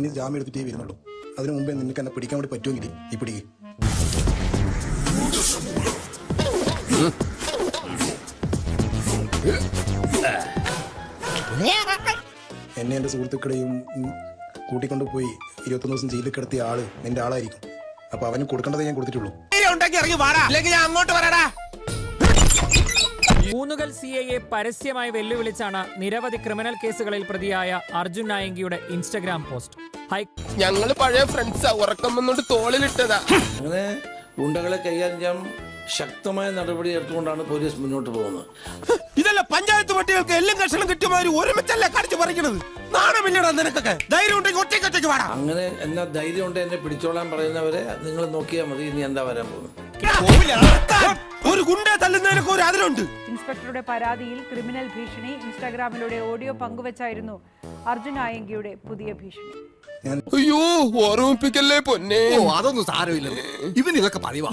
ഇനി ജാമ്യം എടുത്തിട്ടേ വരുന്നുള്ളൂ. അതിനു മുമ്പേ നിനക്ക് എന്നെ പിടിക്കാൻ വേണ്ടി പറ്റുമെങ്കിൽ ഈ പിടിക്ക്. എന്നെ എൻ്റെ സുഹൃത്തുക്കളെയും കൂട്ടിക്കൊണ്ടുപോയി 21 ദിവസം ജയിലിൽ കിടത്തിയ ആള് നിന്റെ ആളായിരിക്കും. അപ്പൊ അവന് കൊടുക്കേണ്ടതേ ഞാൻ കൊടുത്തിട്ടുള്ളൂ. മൂന്നുകൽ CIയെ പരസ്യമായി വെല്ലുവിളിച്ചാണ് നിരവധി ക്രിമിനൽ കേസുകളിൽ പ്രതിയായ അർജുൻ നായങ്കിയുടെ ഇൻസ്റ്റഗ്രാം പോസ്റ്റ്. ഞങ്ങള് പഴയ ഫ്രണ്ട്സാ, ഉറക്കം വന്നോണ്ട് തോളിലിട്ടതാ. അങ്ങനെ ഗുണ്ടകളെ കൈകാര്യം ചെയ്യാൻ ശക്തമായ നടപടി എടുത്തുകൊണ്ടാണ് പോലീസ് മുന്നോട്ട് പോകുന്നത്. ഇതല്ല പഞ്ചായത്ത് പട്ടികൾക്ക് എല്ലാം കഷണം കിട്ടിയമാര് ഒരുമിച്ചല്ലേ കടിച്ചു പറിക്കണത്. നാണമില്ലടാ നിനക്കൊക്കെ. ധൈര്യം ഉണ്ടെങ്കിൽ ഒറ്റയ്ക്ക് വാടാ. അങ്ങനെ എന്നാ ധൈര്യം ഉണ്ട് എന്നെ പിടിച്ചോളാൻ പറയുന്നവരെ നിങ്ങൾ നോക്കിയാൽ മതി. ഇനി എന്താ വരാൻ പോകുന്നത്? ഒരു ഗുണ്ടെ തല്ലുന്നതിനൊക്കെ ഒരു അതിലുണ്ട്. ഇൻസ്പെക്ടറുടെ പരാതിയിൽ ക്രിമിനൽ ഭീഷണി. ഇൻസ്റ്റാഗ്രാമിലൂടെ ഓഡിയോ പങ്കുവച്ചായിരുന്നു അർജുൻ നായങ്കിയുടെ പുതിയ ഭീഷണി. അയ്യോ ഓർമ്മിപ്പിക്കല്ലേ പൊന്നെ. അതൊന്നും സാരമില്ല, ഇവൻ ഇതൊക്കെ പറയുവാ.